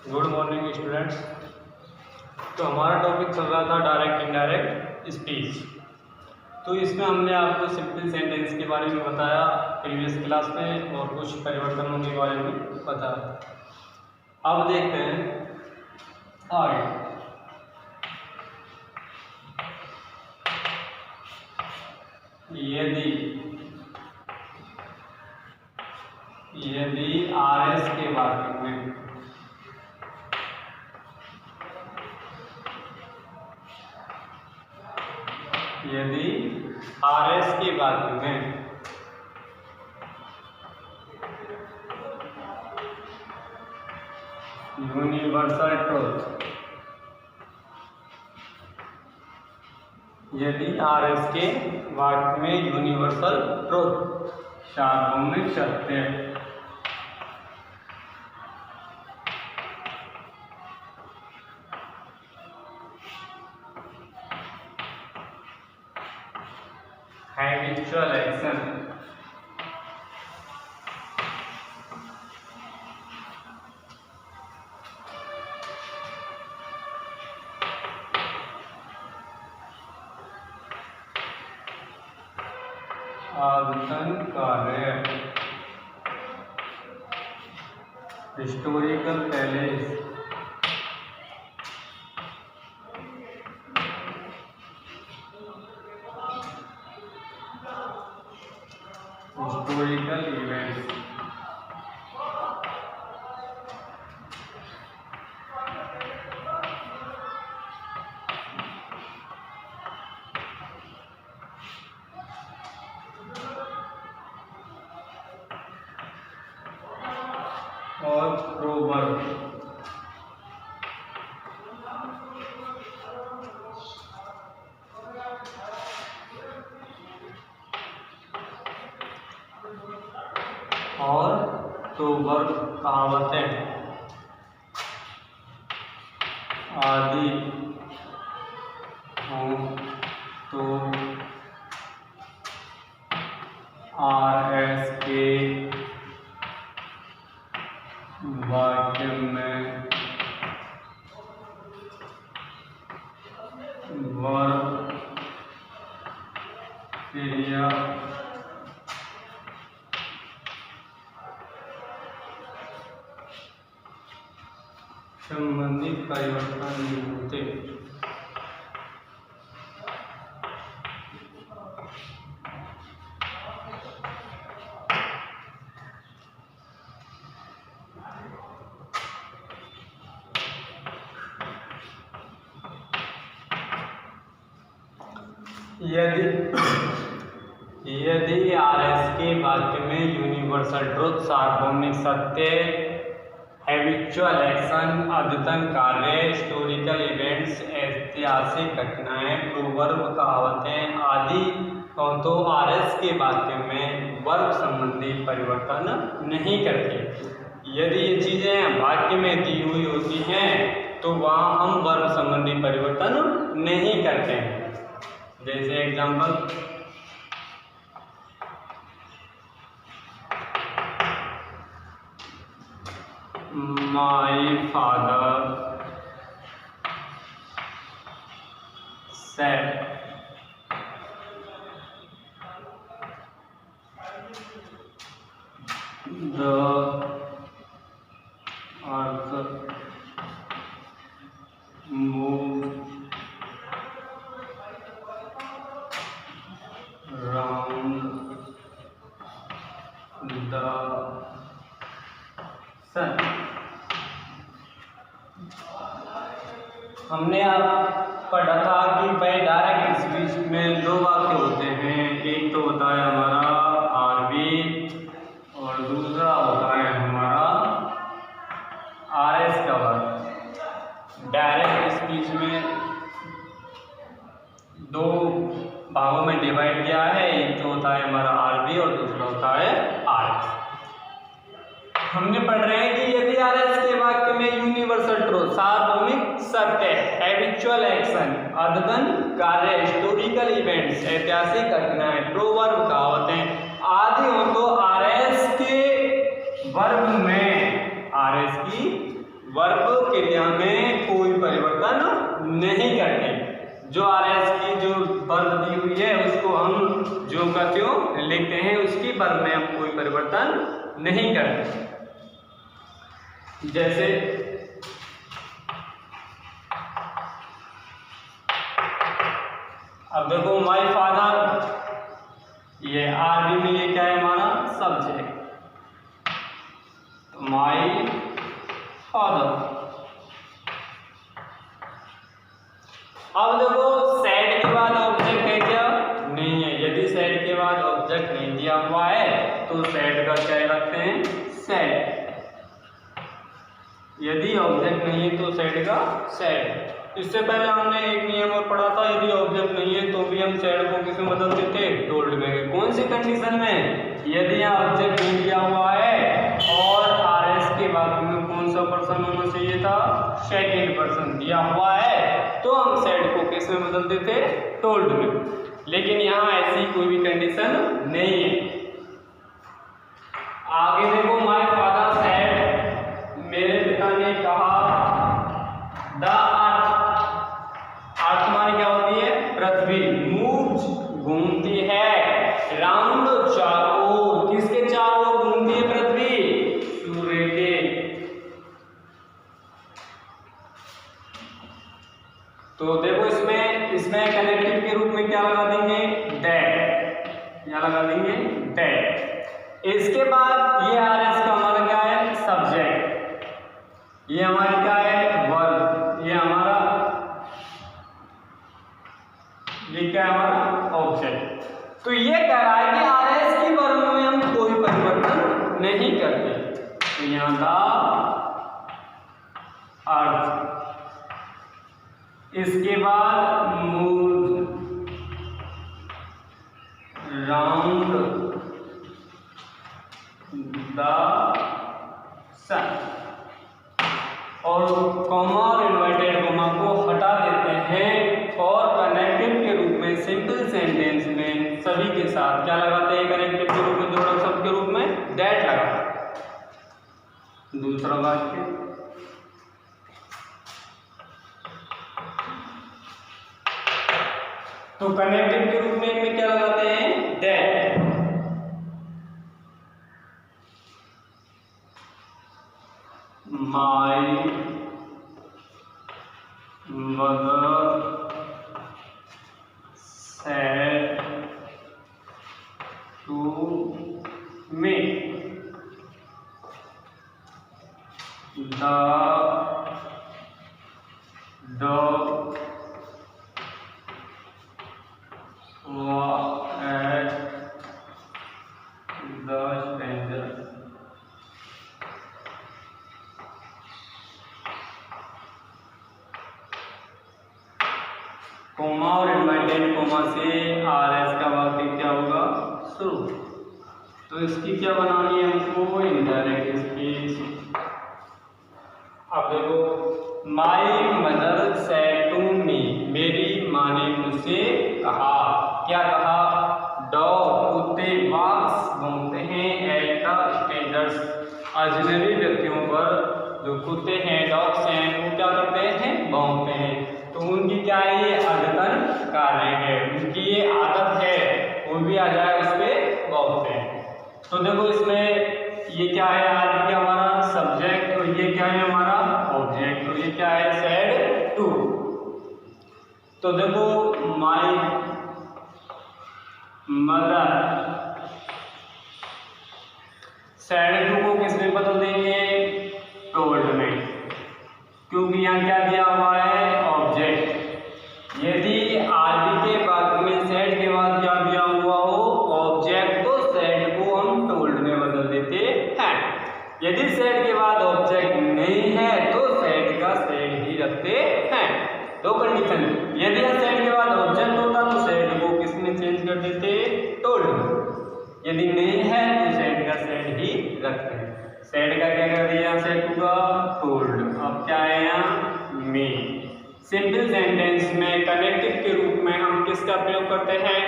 Good morning students. तो हमारा topic चल रहा था डायरेक्ट इनडायरेक्ट स्पीच। तो इसमें हमने आपको सिंपल सेंटेंस के बारे में बताया प्रीवियस क्लास में और कुछ परिवर्तनों के बारे में बताया। अब देखते हैं आगे। यदि आरएस के वाक्य में यूनिवर्सल ट्रूथ, यदि आरएस के वाक्य में यूनिवर्सल ट्रूथ सार्वभौमिक सत्य habitual action आदतन कार्य हिस्टोरिकल पैलेस हिस्टोरिकल इवेंट्स और प्रोवर्ब कहावतें आदि हों तो आरएस के वाक्य में वर्ब क्रिया संबंधित परिवर्तन नहीं होते। यदि आरएस के वाक्य में यूनिवर्सल ट्रूथ सार्वभौमिक सत्य हैबिचुअल एक्शन अद्यतन कार्य हिस्टोरिकल इवेंट्स ऐतिहासिक घटनाएं प्रोवर्ब कहावतें आदि हो तो आरएस के वाक्य में वर्ब संबंधी परिवर्तन नहीं करते। यदि ये चीजें वाक्य में दी हुई होती हैं तो वहाँ हम वर्ब संबंधी परिवर्तन नहीं करते हैं। जैसे example, My father said the earth moved round the sun। हमने आप पढ़ा था कि भाई डायरेक्ट स्पीच में दो वाक्य होते हैं, एक तो होता है हमारा आरबी और दूसरा होता है हमारा आरएस का वाक्य। डायरेक्ट स्पीच में दो भागों में डिवाइड किया है, एक तो होता है हमारा आरबी और दूसरा होता है आरएस। हमने पढ़ रहे हैं कि यदि आरएस के वाक्य में यूनिवर्सल ट्रूथ सार्वभौमिक सत्य हैबिचुअल एक्शन अद्यतन कार्य हिस्टोरिकल इवेंट्स ऐतिहासिक घटनाएं प्रोवर्ब कहावतें आदि हो तो आरएस के वर्ब में आरएस की वर्ब क्रिया में कोई परिवर्तन नहीं करते। जो आरएस की जो वर्ब दी हुई है उसको हम जो का त्यों लिखते हैं, उसकी वर्ब में हम कोई परिवर्तन नहीं करते। जैसे अब देखो माय फादर, ये आरबी में ये क्या है हमारा सब्जेक्ट, माय फादर। अब देखो सेड के बाद ऑब्जेक्ट है क्या, नहीं है। यदि सेड के बाद ऑब्जेक्ट नहीं दिया हुआ है तो सेड का क्या रखते हैं, सेड। यदि ऑब्जेक्ट नहीं है तो सेड का सेड। इससे पहले हमने एक नियम और पढ़ा था, यदि ऑब्जेक्ट नहीं है तो भी हम सेड को किसमें बदलते थे, टोल्ड में। कौन सी कंडीशन में, यदि यहाँ ऑब्जेक्ट नहीं दिया हुआ है और आरएस के बाद में कौन सा पर्सन होना चाहिए था, सेकंड पर्सन दिया हुआ है, तो हम सेड को किसमें बदलते थे, टोल्ड में। लेकिन यहाँ ऐसी कोई भी कंडीशन नहीं है। आगे देखो माय फादर सेड, मेरे पिता ने कहा, द अर्थ हमारी क्या होती है, पृथ्वी, मूव्स घूमती है, राउंड चारों ओर, किसके चारों ओर घूमती है पृथ्वी, सूर्य के। तो देखो इसमें कनेक्टिव के रूप में क्या लगा देंगे, दैट, क्या लगा देंगे, दैट। इसके बाद ये आरएस का हमारा क्या है, सब्जेक्ट, ये हमारा क्या है, वर्ब, ये हमारा क्या है, हमारा ऑब्जेक्ट। तो ये कह रहा है कि आरएस की वर्ब में हम कोई परिवर्तन नहीं करते। तो यहाँ द अर्थ, इसके बाद मूव राउंड द सन, और कॉमा और इन्वर्टेड कॉमा को हटा देते हैं और कनेक्टिव के रूप में सिंपल सेंटेंस में सभी के साथ क्या लगाते हैं, कनेक्टिव के रूप में जोड़क शब्द के रूप में दैट लगाते हैं। दूसरा वाक्य, तो कनेक्टिव के रूप में इनमें क्या लगाते हैं, that. My mother said to me, the dog was at the stranger। Comma और इन्वर्टेड कोमा से आरएस का वाक्य क्या होगा, शुरू। तो इसकी क्या बनानी है हमको, इनडायरेक्ट स्पीच। अब देखो my mother said to me, मेरी माँ ने मुझसे कहा, क्या कहा, डॉग, कुत्ते, वॉक्स घूमते हैं, एट द स्ट्रेंजर्स, अजनबी व्यक्तियों पर जो कुत्ते हैं, डॉग्स हैं, वो क्या करते हैं, भौंकते हैं। तो उनकी क्या है, ये अद्यतन कार्य है, उनकी ये आदत है, वो भी आ जाए उस पर भौंकते हैं। तो देखो इसमें ये क्या है, आज क्या हमारा सब्जेक्ट, और ये क्या है हमारा ऑब्जेक्ट, और ये क्या है, सेड टू। तो देखो माय मदर, सेड टू को किस में बदल देंगे, टोल्ड में, क्योंकि यहाँ क्या दिया हुआ है, ऑब्जेक्ट। यदि आरबी के बाद में सेड के बाद क्या दिया हुआ हो, ऑब्जेक्ट, तो सेड को हम टोल्ड में बदल देते हैं। यदि सेड के बाद ऑब्जेक्ट नहीं है तो सेड का सेड ही रखते हैं। दो कंडीशन, यदि सेड के बाद ऑब्जेक्ट होता तो सेड को किसमें चेंज कर देते, टोल्ड में। यदि नहीं है तो सेड का सेड ही रखते हैं। सेड का क्या कर दिया, सेड का टोल्ड। अब क्या है यहाँ, में। सिंपल सेंटेंस में कनेक्टिव के रूप में हम किसका प्रयोग करते हैं,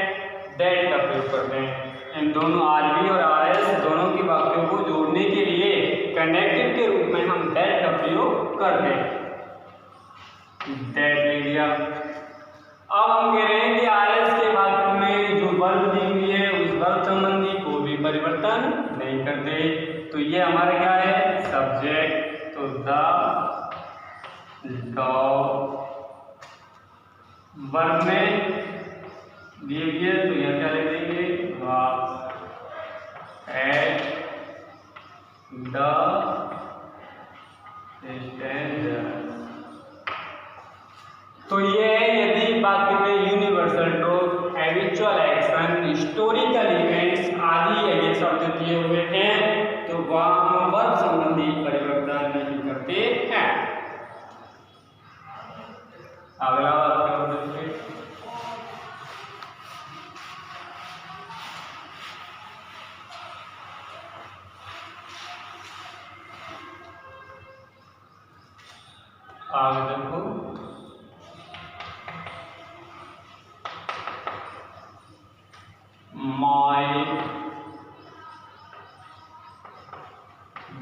दैट का प्रयोग करते हैं। इन दोनों आरबी और आरएस दोनों की वाक्यों को जोड़ने के लिए कनेक्टिव के रूप में हम दैट का प्रयोग प्रयोग करते। दैट ले लिया। अब हम कह रहे हैं कि RS के वाक्य में जो वर्ब दी हुई है उस वर्ब संबंधी को भी परिवर्तन नहीं करते। तो ये हमारा क्या है, सब्जेक्ट। तो द डॉग वर्ब में दिए हुए, तो यहाँ क्या लिख देंगे, वॉज एट द स्टैंडर्ड। तो ये यदि वाक्य में universal truth, habitual action, historical events आदि ये शब्द दिए हुए हैं तो वहां वर्ब संबंधी परिवर्तन नहीं करते हैं। अगला वाक्य देखिए, आगे देखो, My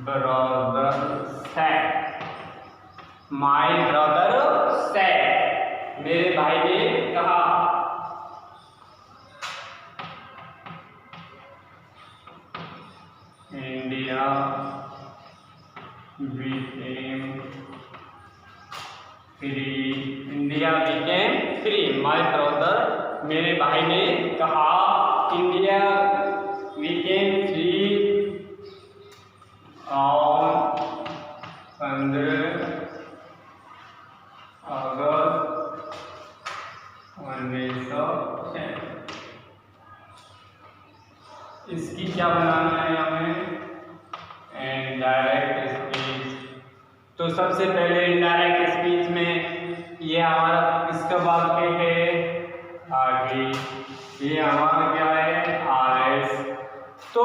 brother said, my brother said, मेरे भाई ने कहा। India became free, India became free, my brother, मेरे भाई ने कहा, इंडिया became free on 15 अगस्त 1906। इसकी क्या बनाना है हमें, इनडायरेक्ट स्पीच। तो सबसे पहले इनडायरेक्ट स्पीच में ये हमारा किसका वाक्य है, आगे ये हमारा क्या है, RS। तो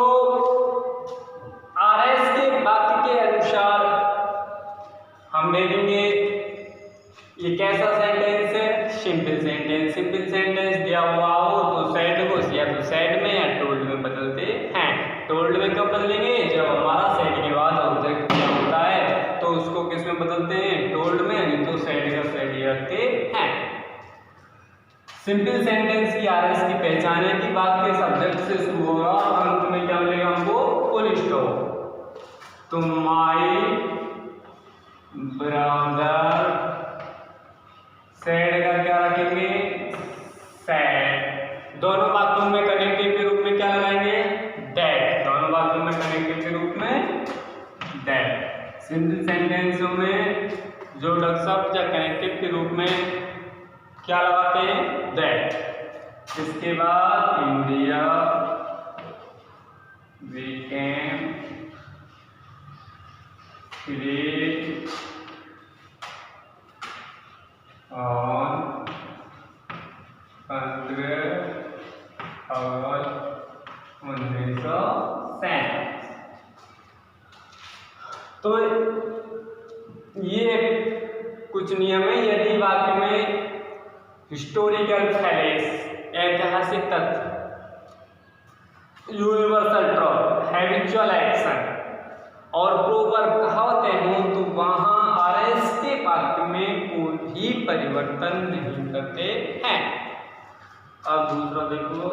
RS के वाक्य के अनुसार हम देखेंगे ये कैसा सेंटेंस है, सिंपल सेंटेंस। सिंपल सेंटेंस दिया हुआ हो तो सैड को या तो सैड में या टोल्ड में बदलते हैं। टोल्ड में कब बदलेंगे, जब हमारा सैड के बाद ऑब्जेक्ट क्या होता है तो उसको किस में बदलते हैं, टोल्ड में, नहीं तो सैड का सैड ही रखते हैं। सिंपल सेंटेंस की RS की पहचान है कि वाक्य सब्जेक्ट से शुरू होगा और अंत में क्या मिलेगा हमको, फुल स्टॉप। तो माई ब्रदर सैड का क्या रखेंगे, सैड। दोनों वाक्यों में कनेक्टिव के रूप में क्या लगाएंगे, दैट। दोनों वाक्यों में कनेक्टिव के रूप में दैट। सिंपल सेंटेंसों में जो शब्द या कनेक्टिव के रूप में क्या लगाते हैं, दैट। इसके बाद इंडिया became free on 15 अगस्त 1907। तो ये कुछ नियम है। यदि वाक्य में हिस्टोरिकल फैक्ट्स, ऐतिहासिक तथ्य, यूनिवर्सल ट्रूथ, हैबिचुअल एक्शन और प्रोवर्ब कहावतें हों तो वहां RS के वाक्य में कोई भी परिवर्तन नहीं करते हैं। अब दूसरा देखो,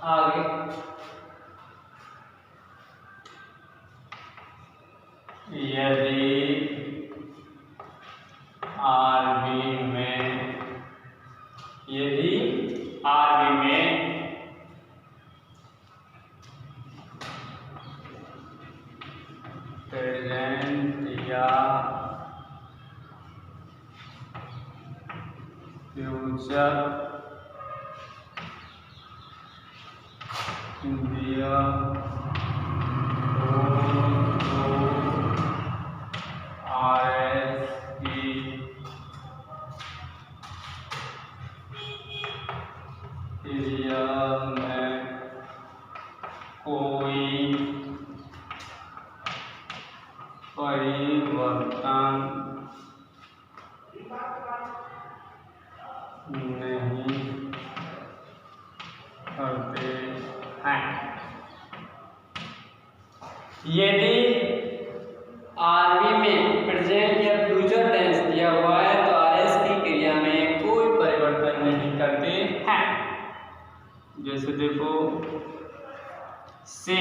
आगे यदि आरबी में प्रेजेंट या फ्यूचर दिया RS की क्रिया में कोई परिवर्तन नहीं करते हैं। यदि आरवी में प्रेजेंट या फ्यूचर टेंस दिया हुआ है तो आरएस की क्रिया में कोई परिवर्तन नहीं करते हैं। जैसे देखो से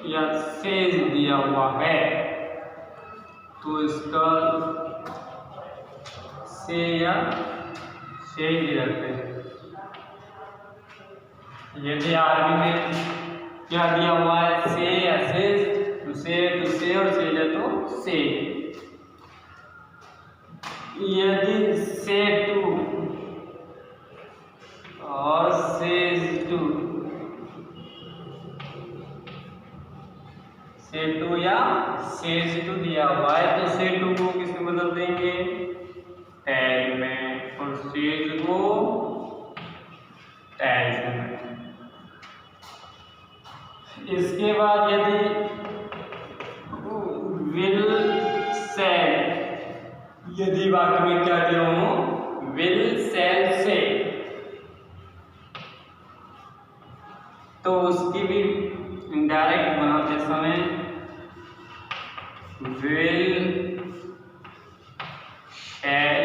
या सेज दिया हुआ है तो इसका से या सेज रखते हैं। यदि आरबी में क्या दिया हुआ है से या सेज तो से और सेज है तो से। यदि से टू और सेज टू, से टू या सेज टू दिया हुआ है तो से टू को किस में बदल देंगे टैल में और सेज को टैल में। इसके बाद यदि विल सेल, यदि वाक्य में क्या दिया हूं विल सेल से, तो उसकी भी इनडायरेक्ट बनाते समय विल शैल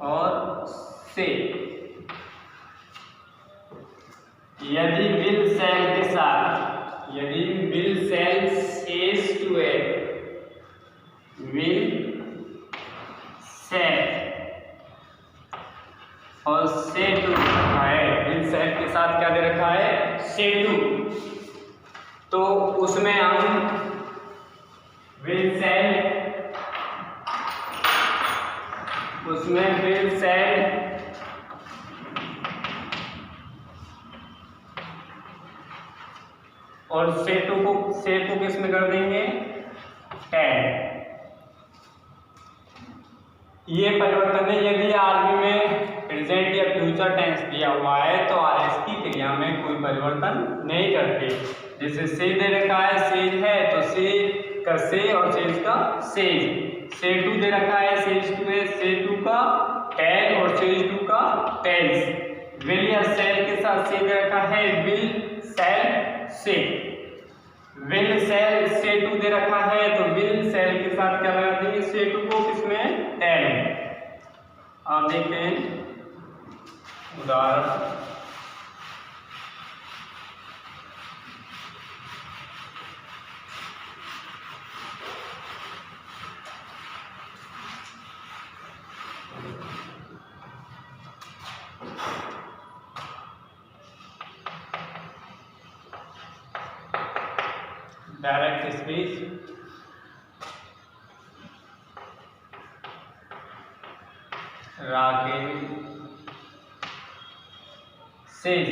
और से। यदि विल सेल के साथ, यदि विल सेल सेज टू है, विल सेल और से टू है, विल सेल के साथ क्या दे रखा है से टू, तो उसमें हम विल सेल, उसमें विल सेल और से टू को किस में कर देंगे टैल। ये परिवर्तन है। यदि आरबी में प्रेजेंट या फ्यूचर टेंस दिया हुआ है तो आरएस की क्रिया में कोई परिवर्तन नहीं करते। जैसे से दे रखा है सेज है तो से का से और सेज का सेज, से टू दे रखा है सेज टू है, से टू का टैल और सेज टू का टैल्स। विल या सेल के साथ से दे रखा है विल सेल से, विल सेल से टू दे रखा है तो विल सेल के साथ क्या लगा देंगे से टू को किसमें टैल। आप देखते हैं उदाहरण, direct speech, Rakesh says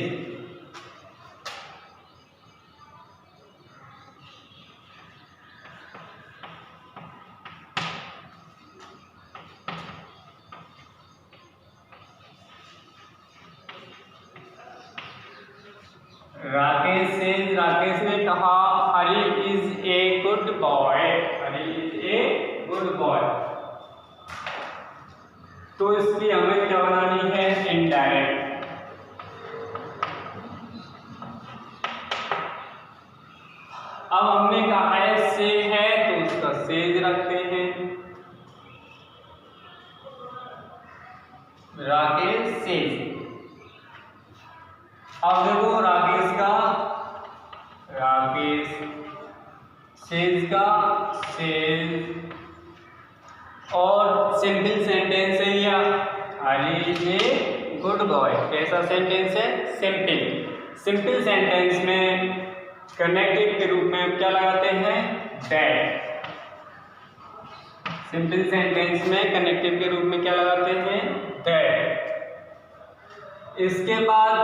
Rakesh ने कहा Hari is a good boy, Hari is a good boy. तो इसकी हमें क्या बनानी है इनडायरेक्ट। अब हमने कहा है से है तो उसका सेज रखते हैं, राकेश सेज। अब देखो राकेश सेज का सेज और सिंपल सेंटेंस है या हरी इज ए गुड बॉय। कैसा सेंटेंस है सिंपल सेंटेंस में कनेक्टिव के रूप में क्या लगाते हैं दैट। सिंपल सेंटेंस में कनेक्टिव के रूप में क्या लगाते हैं दैट। इसके बाद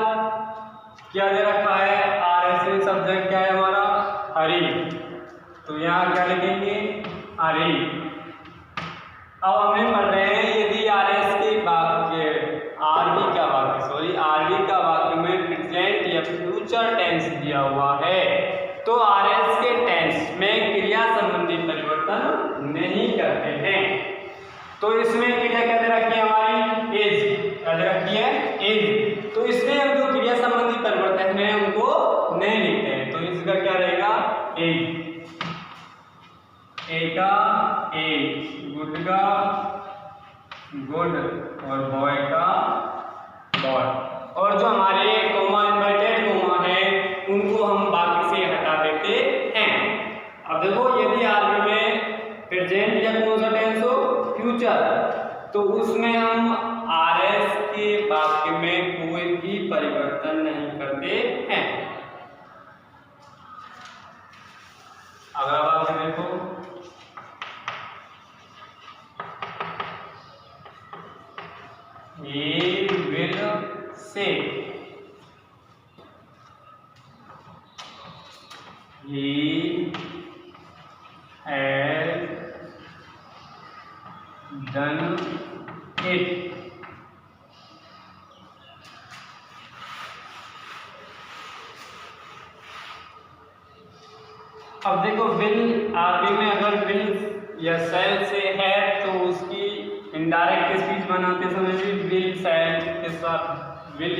क्या दे रखा है आरएस सब्जेक्ट क्या है हमारा हरी, तो यहाँ क्या लिखेंगे हरी। अब हमें पढ़ रहे हैं यदि आरएस के वाक्य आरबी का वाक्य में प्रेजेंट या फ्यूचर टेंस दिया हुआ है, तो आरएस के टेंस में क्रिया संबंधी परिवर्तन नहीं करते हैं। तो इसमें क्रिया क्या दे रखी है हमारी, इज क्या दे रखी है, इज। तो इसमें हम जो क्रिया संबंधी परिवर्तन है उनको नहीं लिखते हैं, तो इसका क्या रहेगा, इज। ए का ए, गुड का गुड और बॉय का बॉय। और जो हमारे कोमा इन्वर्टेड कोमा है उनको हम बाकी से हटा देते हैं। अब देखो यदि आरबी में प्रेजेंट या कौन सा टेंस हो, फ्यूचर, तो उसमें हम आरएस के वाक्य में कोई भी परिवर्तन नहीं करते हैं। अगला वाक्य देखो, He will say, he has done it. अब देखो विल आरबी में अगर विल या सेल से है तो उसकी इनडायरेक्ट स्पीच बनाते समय भी विल सेल के साथ विल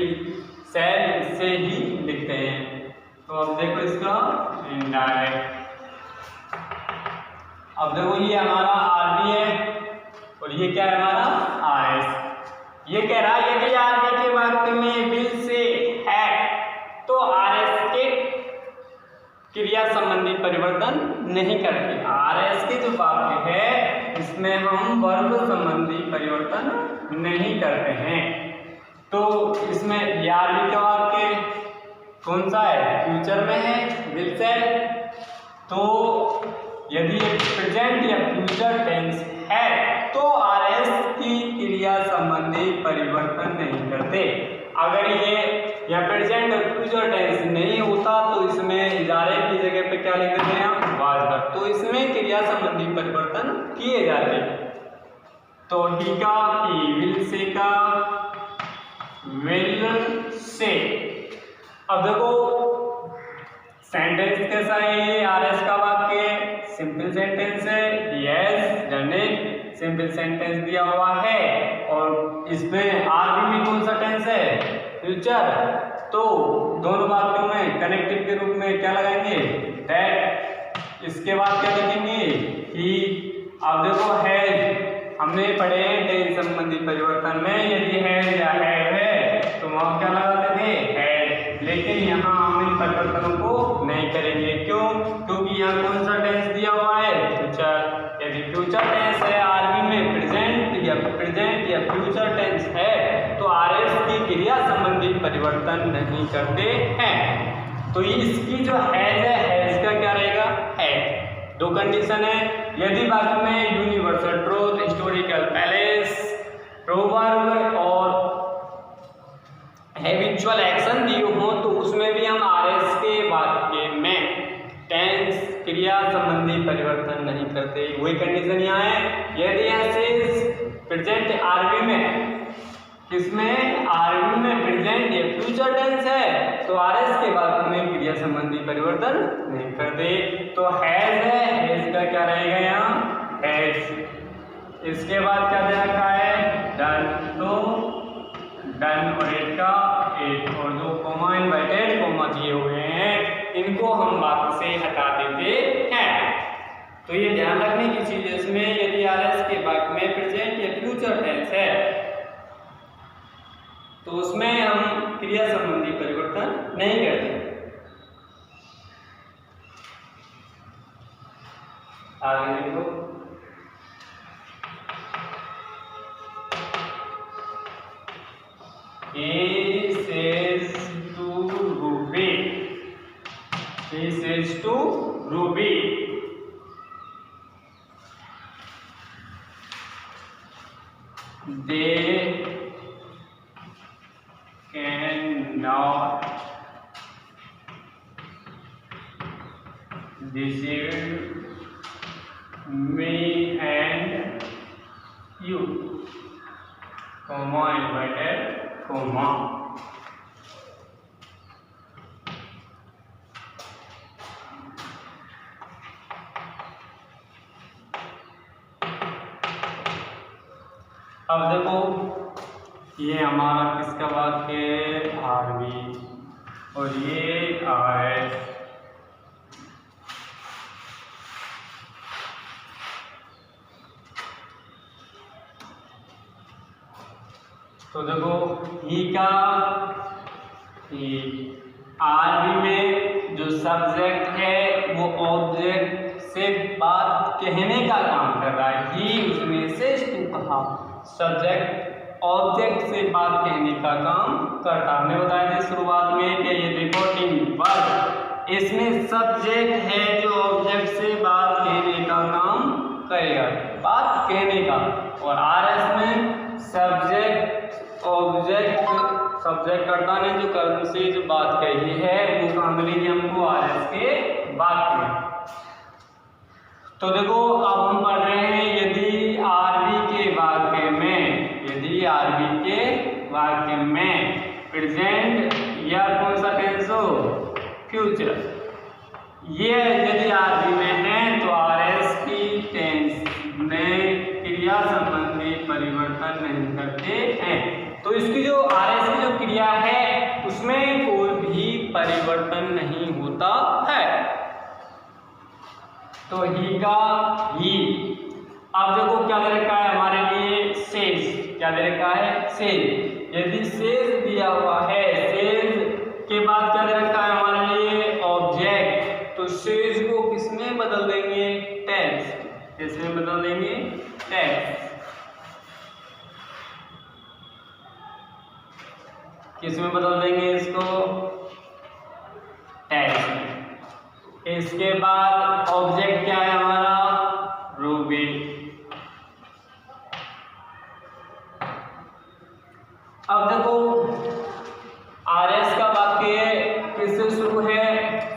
सेल से ही लिखते हैं। तो अब देखो इसका इनडायरेक्ट। अब देखो ये हमारा आरबी है और ये क्या है हमारा आरएस। ये कह रहा है यदि आरबी के वाक्य में विल से है तो आरएस के क्रिया संबंधी परिवर्तन नहीं करते। आरएस के जो वाक्य है इसमें हम वर्ब संबंधी परिवर्तन नहीं करते हैं। तो इसमें आरबी का वाक्य कौन सा है, फ्यूचर में है, विल से। तो यदि प्रेजेंट या फ्यूचर टेंस है तो आरएस की क्रिया संबंधी परिवर्तन नहीं करते। अगर ये या प्रेजेंट और फ्यूचर टेंस नहीं होता तो इसमें इजारे की जगह पे क्या लिख देते हैं हम, वाज वर्ब। तो इसमें क्रिया संबंधी परिवर्तन किए जाते हैं। तो ही का ही, विल से का विल से। अब देखो सेंटेंस कैसा है, ये आरएस का वाक्य सिंपल सेंटेंस है, yes done it, simple sentence दिया हुआ है। और इसमें आरबी में कौन सा टेंस है, फ्यूचर। तो दोनों वाक्यों में कनेक्टिव के रूप में क्या लगाएंगे, दैट। इसके बाद क्या लिखेंगे, ही। अब देखो हैज हमने पढ़े हैं टेंस संबंधी परिवर्तन में, यदि हैज या हैव है तो वहां क्या लगाते थे, हैड। लेकिन यहाँ हम इन परिवर्तनों को नहीं करेंगे। क्यों, क्योंकि यहाँ कौन सा टेंस दिया हुआ है, फ्यूचर। यदि फ्यूचर टेंस है आरबी में, प्रेजेंट या फ्यूचर टेंस है तो आरएस की क्रिया संबंधी परिवर्तन नहीं करते हैं। तो इसकी जो हैज है, हैज का क्या रहेगा, है। दो कंडीशन है, यदि वाक्य में universal truth, historical palace, proverb और हैबिचुअल एक्शन दिए हो तो उसमें भी हम आरएस के वाक्य में टेंस क्रिया संबंधी परिवर्तन नहीं करते। वही कंडीशन यहाँ है, यदि ऐसे प्रेजेंट आरबी में, किसमें, आरबी में प्रेजेंट या फ्यूचर टेंस है तो आरएस के वाक्य में क्रिया संबंधी परिवर्तन नहीं करते। तो हैज है, हैज का क्या रहेगा यहाँ, हैज। इसके बाद क्या दे रखा है, डन। तो डन और एट का एट, और जो कोमा इनवर्टेड कोमा दिए हुए हैं इनको हम वाक्य से हटा देते हैं। तो ये ध्यान रखने की चीज है इसमें, यदि आरएस के वाक्य में प्रेजेंट या फ्यूचर टेंस है तो उसमें हम क्रिया संबंधी परिवर्तन नहीं करते। आगे देखो, he says to Ruby, he says to Ruby, they cannot deceive me and you, comma inverted comma। अब देखो ये हमारा किसका वाक्य है, आरबी, और ये आरएस। तो देखो ही का आरबी में जो सब्जेक्ट है वो ऑब्जेक्ट से बात कहने का काम कर रहा है। ही उसमें से टू कहा, सब्जेक्ट ऑब्जेक्ट से बात कहने का काम करता। हमने बताया था शुरुआत में कि ये रिपोर्टिंग वर्ब, इसमें सब्जेक्ट है जो ऑब्जेक्ट से बात कहने का काम करेगा, बात कहने का। और आरएस में सब्जेक्ट ऑब्जेक्ट, सब्जेक्ट कर्ता ने जो कर्म से जो बात कही है वो काम मिलेगी हमको आरएस के वाक्य में। तो देखो अब हम पढ़ रहे हैं यदि आरबी के वाक्य में, यदि आरबी के वाक्य में प्रेजेंट या कौन सा टेंस हो, फ्यूचर, ये यदि आरबी में है तो आरएस की टेंस में क्रिया संबंधी परिवर्तन नहीं करते हैं। तो इसकी जो आरएस की जो क्रिया है उसमें कोई भी परिवर्तन नहीं होता है। तो ही का ही। अब देखो क्या दे रखा है हमारे लिए, सेज। क्या दे रखा है, सेज। यदि सेज दिया हुआ है, सेज के बाद क्या दे रखा है हमारे लिए, ऑब्जेक्ट, तो सेज को किसमें बदल देंगे, टेंस। किसमें बदल देंगे, टेंस। किसमें बदल देंगे इसको, टेंस में। इसके बाद ऑब्जेक्ट क्या है हमारा, रूबी। अब देखो आरएस का वाक्य किससे शुरू है,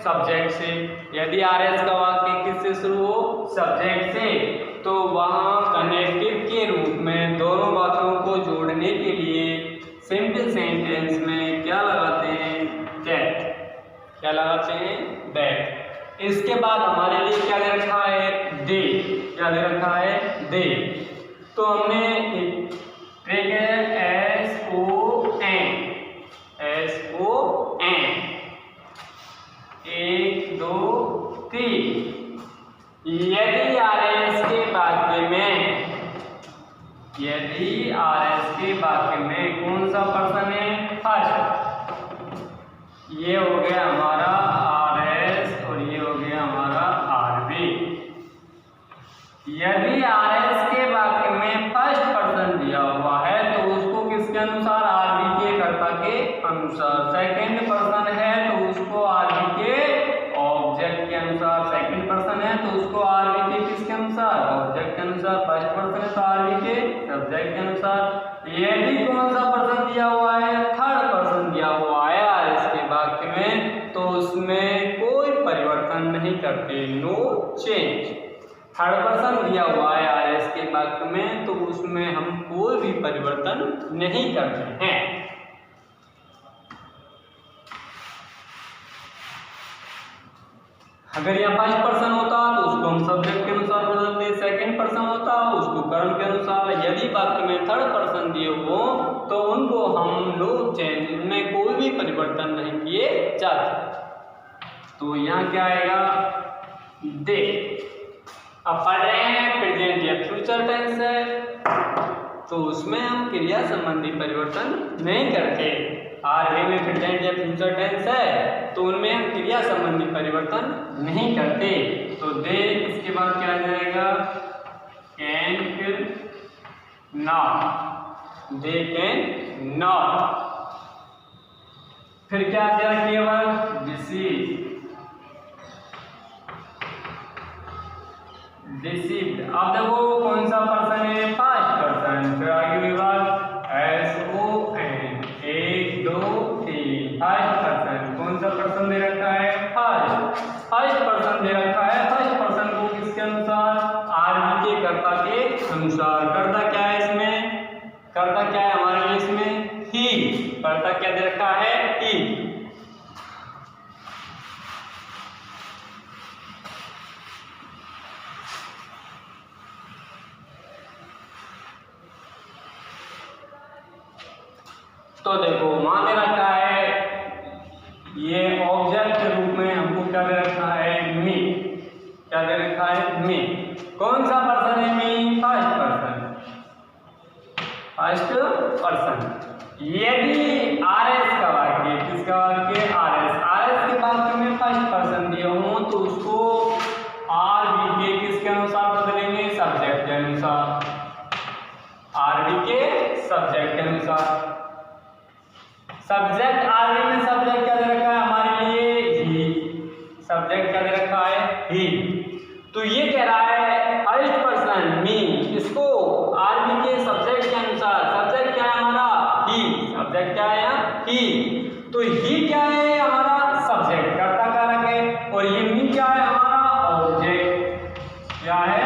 सब्जेक्ट से। यदि आरएस का वाक्य किससे शुरू हो, सब्जेक्ट से, तो वहां कनेक्टिव के रूप में दोनों वाक्यों को जोड़ने के लिए सिंपल सेंटेंस में क्या लगाते हैं, दैट। क्या लगाते हैं, दैट। इसके बाद हमारे लिए क्या दे रखा है, दे। क्या दे रखा है, दे। तो हमने ट्रिक है SON, SON, 1 2 3। यदि आरएस के वाक्य में, यदि आरएस के वाक्य में कौन सा पर्सन है, फर्स्ट। ये हो गया हमारा आरएस और ये हो गया हमारा आरबी। यदि आरएस के वाक्य में फर्स्ट पर्सन दिया हुआ है तो उसको किसके अनुसार, आरबी के कर्ता के अनुसार। सेकंड पर्सन है तो उसको आरबी के ऑब्जेक्ट के अनुसार। सेकंड पर्सन है तो उसको आरबी के किसके अनुसार, ऑब्जेक्ट के अनुसार। फर्स्ट पर्सन है तो आरबी के सब्जेक्ट के अनुसार। यदि कौन सा पर्सन दिया हुआ है, थर्ड पर्सन दिया हुआ है आरएस के वाक्य में, तो उसमें कोई परिवर्तन नहीं करते, नो चेंज। थर्ड पर्सन दिया हुआ है आरएस के वाक्य में तो उसमें हम कोई भी परिवर्तन नहीं करते हैं। अगर यहाँ फर्स्ट पर्सन होता तो उसको हम सब्जेक्ट के अनुसार बदलते, सेकंड पर्सन होता उसको कर्म के अनुसार। यदि वाक्य में थर्ड पर्सन दिए हो तो उनको हम नो चेंज, उनमें कोई भी परिवर्तन नहीं किए जाते। तो यहाँ क्या आएगा, दे। अब पढ़ रहे हैं प्रेजेंट या फ्यूचर टेंस है तो उसमें हम क्रिया संबंधी परिवर्तन नहीं करते। आरबी में प्रेजेंट या फ्यूचर टेंस है तो उनमें हम क्रिया संबंधी परिवर्तन नहीं करते। तो दे, इसके बाद क्या आ जाएगा, कैन, फिर नॉट। They can not. फिर क्या दिया, केवल रिसीव, रिसीव्ड। अब देखो कौन सा पर्सन है, फर्स्ट पर्सन। फिर आगे विभाग SON, 1 2 3। फर्स्ट पर्सन, कौन सा पर्सन दे रखा है, फर्स्ट। फर्स्ट पर्सन दे रखा है, फर्स्ट पर्सन को किसके अनुसार, आरबी के कर्ता के अनुसार। कर्ता क्या है इसमें, कर्ता क्या है हमारे लिए इसमें, ही। कर्ता क्या दे रखा है, ही। तो देखो वहां दे रखा है ये ऑब्जेक्ट के रूप में हमको क्या दे रखा है मी, क्या दे रखा है मी। कौन सा पर्सन है me? First person, first person. यदि आर एस का वाक्य, किसका वाक्य? आर एस, आर एस के वाक्य में फर्स्ट पर्सन दिया हूं तो उसको आर बी के किसके अनुसार बदलेंगे? सब्जेक्ट के अनुसार, आर बी के सब्जेक्ट के अनुसार। सब्जेक्ट आर बी में सब्जेक्ट क्या दे रखा है हमारे लिए? ही। सब्जेक्ट क्या दे रखा है? ही। तो ये कह रहा है फर्स्ट पर्सन मी, इसको आर बी के सब्जेक्ट के अनुसार, सब्जेक्ट क्या है हमारा? ही। सब्जेक्ट क्या है यहाँ? ही। तो ही क्या है हमारा? सब्जेक्ट, कर्ता कारक है। और ये मी क्या है हमारा? ऑब्जेक्ट। क्या है?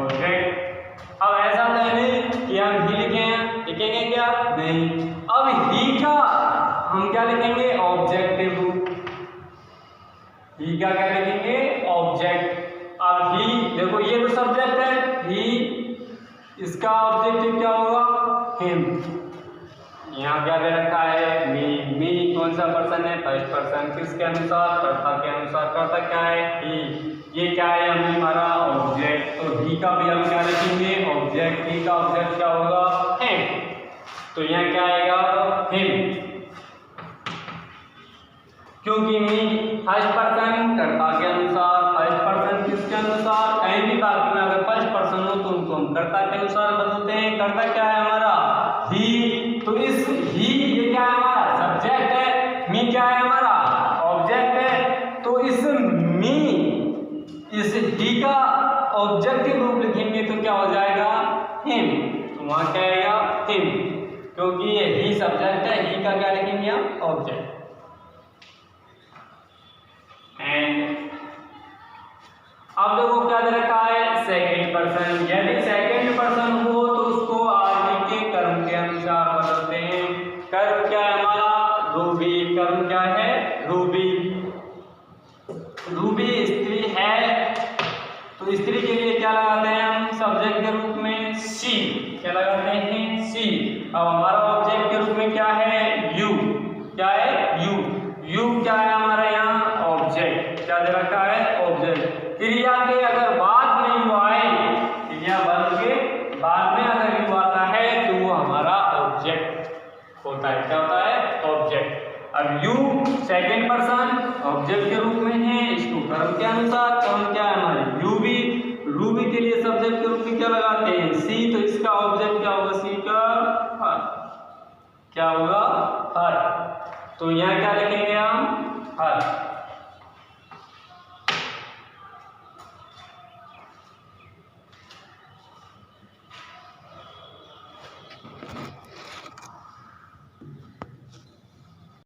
ऑब्जेक्ट। अब ऐसा तो नहीं कि हम ही लिखें, लिखेंगे क्या? नहीं। अब ही का हम क्या लिखेंगे? ऑब्जेक्टिव रूप। ही का क्या लिखेंगे? ऑब्जेक्ट। अब ही देखो ये तो सब्जेक्ट है ही, इसका ऑब्जेक्टिव क्या होगा? हिम। यहाँ क्या दे रखा है? मी। मी कौन सा पर्सन है? First person. किसके अनुसार? कर्ता के अनुसार। कर्ता क्या है? ही। ये क्या है हमारा? ऑब्जेक्ट। तो ही का भी हम क्या लिखेंगे? ऑब्जेक्ट। ही का ऑब्जेक्ट क्या होगा? हिम। तो यहाँ क्या आएगा? हिम। क्योंकि मी फर्स्ट पर्सन, कर्ता के अनुसार। फर्स्ट पर्सन किसके अनुसार? कहीं भी वाक्य में अगर फर्स्ट पर्सन हो तो उनको हम कर्ता के अनुसार बदलते हैं। कर्ता क्या है हमारा? ही। तो इस ही ये क्या है हमारा? सब्जेक्ट है। मी क्या है हमारा? ऑब्जेक्ट है। तो इस मी, इस ही का ऑब्जेक्टिव रूप लिखेंगे तो क्या हो जाएगा? हिम। तो वहां क्या आएगा? हिम। क्योंकि ये ही सब्जेक्ट है, ही का क्या लिखेंगे हम? ऑब्जेक्ट। एंड अब देखो क्या दे रखा है? Second person. यदि सेकंड पर्सन हो तो उसको आदमी के कर्म के अनुसार बदलते हैं। कर्म क्या है हमारा? रूबी। कर्म क्या है? रूबी। रूबी स्त्री है तो स्त्री के लिए क्या लगाते हैं हम? सब्जेक्ट के रूप में सी। क्या लगाते हैं? सी। अब हमारा ऑब्जेक्ट के रूप में क्या है? यू। क्या है? यू। यू क्या है हमारा यहाँ? ऑब्जेक्ट। क्या दे रखा है? ऑब्जेक्ट। क्रिया के अगर बाद में यू आए, क्रिया बन के बाद में अगर यू आता है तो वो हमारा ऑब्जेक्ट होता है। क्या होता है? ऑब्जेक्ट। अब यू सेकंड पर्सन ऑब्जेक्ट के रूप में है, इसको कर्म के अनुसार। कर्म क्या है हमारे? यू भी। रूबी के लिए सब्जेक्ट के रूप में क्या लगाते हैं? सी। तो इसका ऑब्जेक्ट क्या होगा? सी का हर। क्या होगा? हर। तो यहाँ क्या लिखेंगे हम? हर।